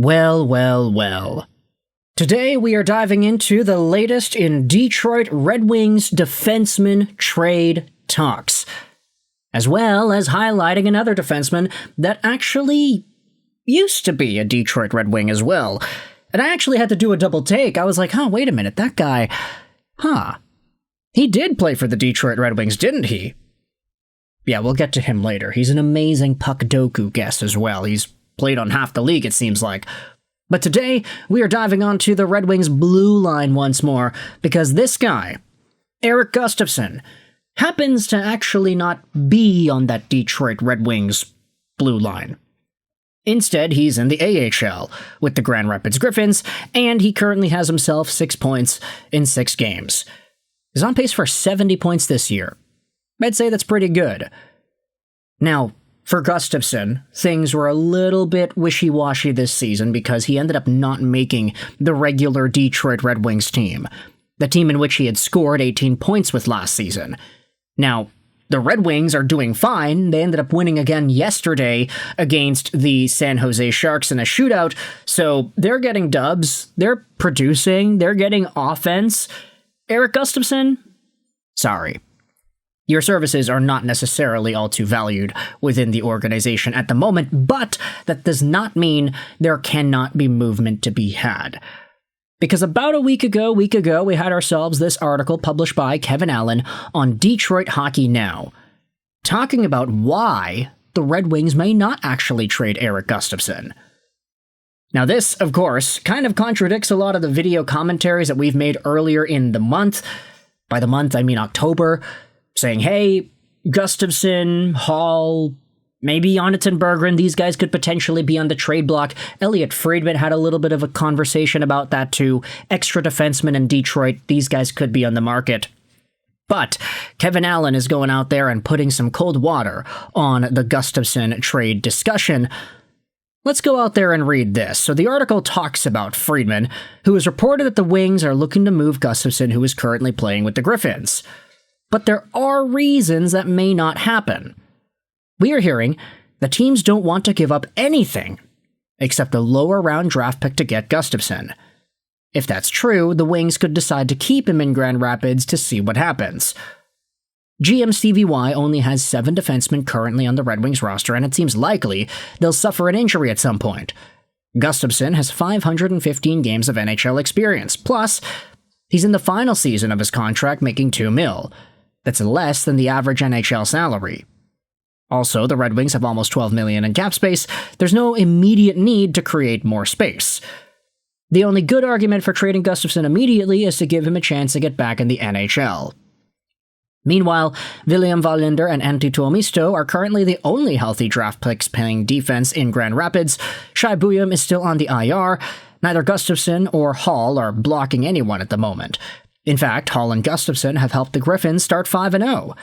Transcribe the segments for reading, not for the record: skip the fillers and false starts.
Well, well, well. Today we are diving into the latest in Detroit Red Wings defenseman trade talks, as well as highlighting another defenseman that actually used to be a Detroit Red Wing as well. And I actually had to do a double take. I was like, wait a minute, that guy, he did play for the Detroit Red Wings, didn't he? Yeah, we'll get to him later. He's an amazing puck doku guest as well. He's played on half the league, it seems like. But today, we are diving onto the Red Wings blue line once more, because this guy, Erik Gustafsson, happens to actually not be on that Detroit Red Wings blue line. Instead, he's in the AHL with the Grand Rapids Griffins, and he currently has himself 6 points in 6 games. He's on pace for 70 points this year. I'd say that's pretty good. Now, for Gustafsson, things were a little bit wishy-washy this season because he ended up not making the regular Detroit Red Wings team, the team in which he had scored 18 points with last season. Now, the Red Wings are doing fine. They ended up winning again yesterday against the San Jose Sharks in a shootout, so they're getting dubs, they're producing, they're getting offense. Erik Gustafsson? Sorry. Your services are not necessarily all too valued within the organization at the moment, but that does not mean there cannot be movement to be had. Because about a week ago, we had ourselves this article published by Kevin Allen on Detroit Hockey Now, talking about why the Red Wings may not actually trade Erik Gustafsson. Now this, of course, kind of contradicts a lot of the video commentaries that we've made earlier in the month. By the month, I mean October, saying, hey, Gustafsson, Hall, maybe Anaton Berggren, these guys could potentially be on the trade block. Elliotte, Friedman had a little bit of a conversation about that too. Extra defensemen in Detroit, these guys could be on the market. But Kevin Allen is going out there and putting some cold water on the Gustafsson trade discussion. Let's go out there and read this. So the article talks about Friedman, who has reported that the Wings are looking to move Gustafsson, who is currently playing with the Griffins. But there are reasons that may not happen. We are hearing the teams don't want to give up anything except a lower round draft pick to get Gustafsson. If that's true, the Wings could decide to keep him in Grand Rapids to see what happens. GM Stevie Y only has 7 defensemen currently on the Red Wings roster, and it seems likely they'll suffer an injury at some point. Gustafsson has 515 games of NHL experience, plus he's in the final season of his contract making $2 million. That's less than the average NHL salary. Also, the Red Wings have almost $12 million in cap space. There's no immediate need to create more space. The only good argument for trading Gustafsson immediately is to give him a chance to get back in the NHL. Meanwhile, William Wallinder and Antti Tuomisto are currently the only healthy draft picks playing defense in Grand Rapids. Shai Buium is still on the IR. Neither Gustafsson or Hall are blocking anyone at the moment. In fact, Hall and Gustafsson have helped the Griffins start 5-0.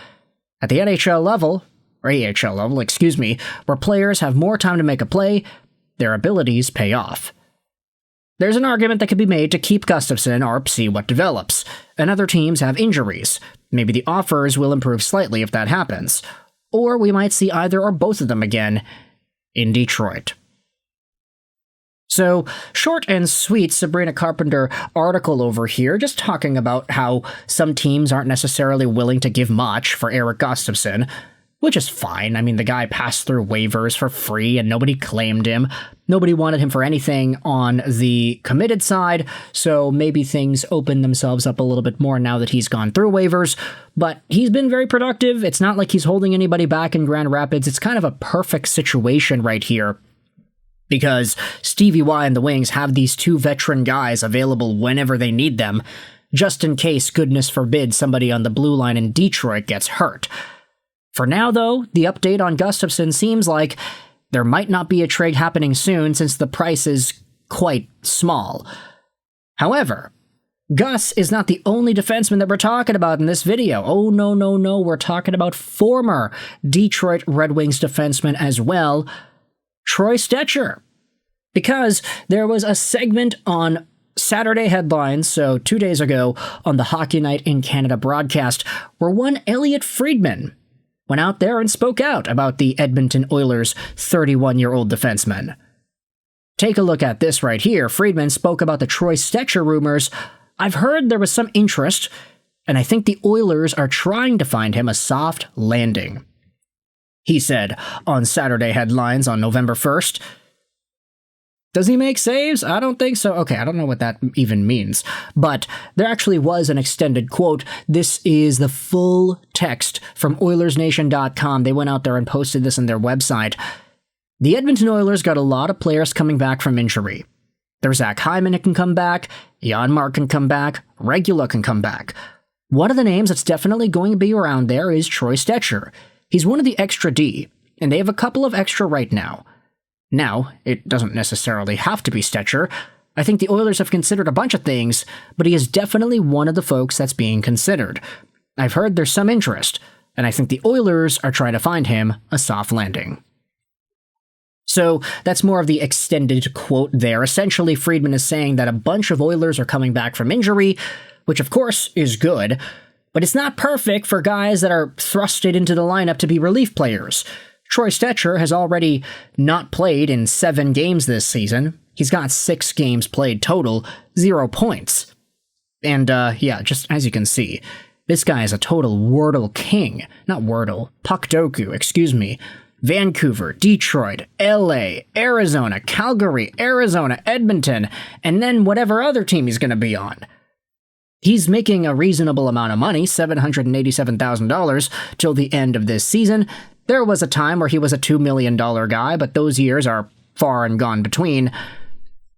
At the NHL level, or AHL level, where players have more time to make a play, their abilities pay off. There's an argument that could be made to keep Gustafsson or see what develops, and other teams have injuries. Maybe the offers will improve slightly if that happens. Or we might see either or both of them again in Detroit. So, short and sweet Sabrina Carpenter article over here, just talking about how some teams aren't necessarily willing to give much for Erik Gustafsson, which is fine. I mean, the guy passed through waivers for free and nobody claimed him. Nobody wanted him for anything on the committed side, so maybe things open themselves up a little bit more now that he's gone through waivers. But he's been very productive. It's not like he's holding anybody back in Grand Rapids. It's kind of a perfect situation right here, because Stevie Y and the Wings have these 2 veteran guys available whenever they need them, just in case, goodness forbid, somebody on the blue line in Detroit gets hurt. For now, though, the update on Gustafsson seems like there might not be a trade happening soon since the price is quite small. However, Gus is not the only defenseman that we're talking about in this video. Oh, no, we're talking about former Detroit Red Wings defenseman as well, Troy Stecher. Because there was a segment on Saturday Headlines, so 2 days ago on the Hockey Night in Canada broadcast, where one Elliotte Friedman went out there and spoke out about the Edmonton Oilers' 31-year-old defenseman. Take a look at this right here. Friedman spoke about the Troy Stecher rumors. I've heard there was some interest, and I think the Oilers are trying to find him a soft landing. He said on Saturday Headlines on November 1st. Does he make saves? I don't think so. Okay, I don't know what that even means. But there actually was an extended quote. This is the full text from OilersNation.com. They went out there and posted this on their website. The Edmonton Oilers got a lot of players coming back from injury. There's Zach Hyman that can come back, Janmark can come back, Regula can come back. One of the names that's definitely going to be around there is Troy Stecher. He's one of the extra D, and they have a couple of extra right now. Now, it doesn't necessarily have to be Stecher. I think the Oilers have considered a bunch of things, but he is definitely one of the folks that's being considered. I've heard there's some interest, and I think the Oilers are trying to find him a soft landing. So that's more of the extended quote there. Essentially, Friedman is saying that a bunch of Oilers are coming back from injury, which of course is good, but it's not perfect for guys that are thrusted into the lineup to be relief players. Troy Stecher has already not played in 7 games this season. He's got 6 games played total, 0 points. And, just as you can see, this guy is a total Wordle king. Not Wordle, Puckdoku, excuse me. Vancouver, Detroit, LA, Arizona, Calgary, Arizona, Edmonton, and then whatever other team he's going to be on. He's making a reasonable amount of money, $787,000, till the end of this season. There was a time where he was a $2 million guy, but those years are far and gone between.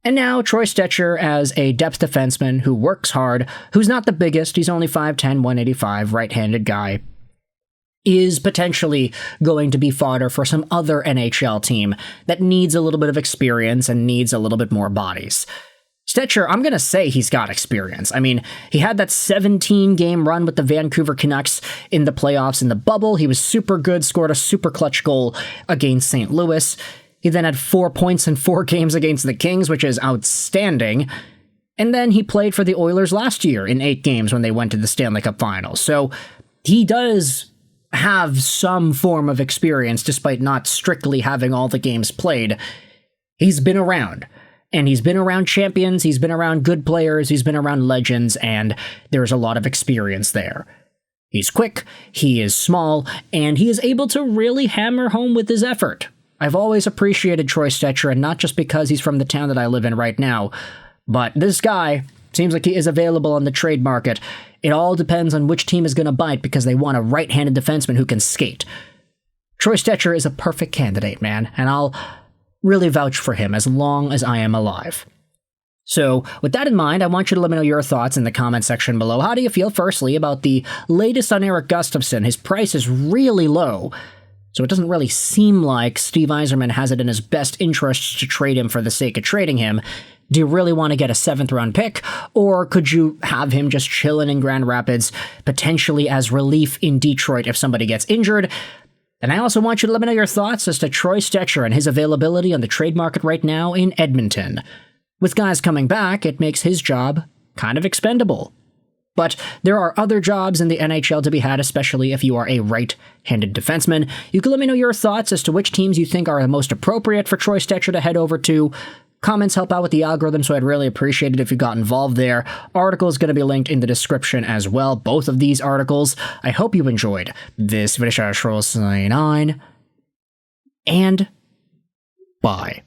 And now Troy Stecher as a depth defenseman who works hard, who's not the biggest, he's only 5'10", 185, right-handed guy, is potentially going to be fodder for some other NHL team that needs a little bit of experience and needs a little bit more bodies. Stecher, I'm going to say he's got experience. I mean, he had that 17-game run with the Vancouver Canucks in the playoffs in the bubble. He was super good, scored a super clutch goal against St. Louis. He then had 4 points in 4 games against the Kings, which is outstanding. And then he played for the Oilers last year in 8 games when they went to the Stanley Cup Finals. So he does have some form of experience despite not strictly having all the games played. He's been around. And he's been around champions, he's been around good players, he's been around legends, and there's a lot of experience there. He's quick, he is small, and he is able to really hammer home with his effort. I've always appreciated Troy Stecher, and not just because he's from the town that I live in right now, but this guy seems like he is available on the trade market. It all depends on which team is going to bite because they want a right-handed defenseman who can skate. Troy Stecher is a perfect candidate, man, and I'll really vouch for him as long as I am alive. So, with that in mind, I want you to let me know your thoughts in the comment section below. How do you feel, firstly, about the latest on Erik Gustafsson? His price is really low, so it doesn't really seem like Steve Yzerman has it in his best interests to trade him for the sake of trading him. Do you really want to get a 7th-round pick, or could you have him just chilling in Grand Rapids, potentially as relief in Detroit if somebody gets injured? And I also want you to let me know your thoughts as to Troy Stecher and his availability on the trade market right now in Edmonton. With guys coming back, it makes his job kind of expendable. But there are other jobs in the NHL to be had, especially if you are a right-handed defenseman. You can let me know your thoughts as to which teams you think are the most appropriate for Troy Stecher to head over to. Comments help out with the algorithm, so I'd really appreciate it if you got involved there. Article is going to be linked in the description as well, both of these articles. I hope you enjoyed this video. Sign on, and bye.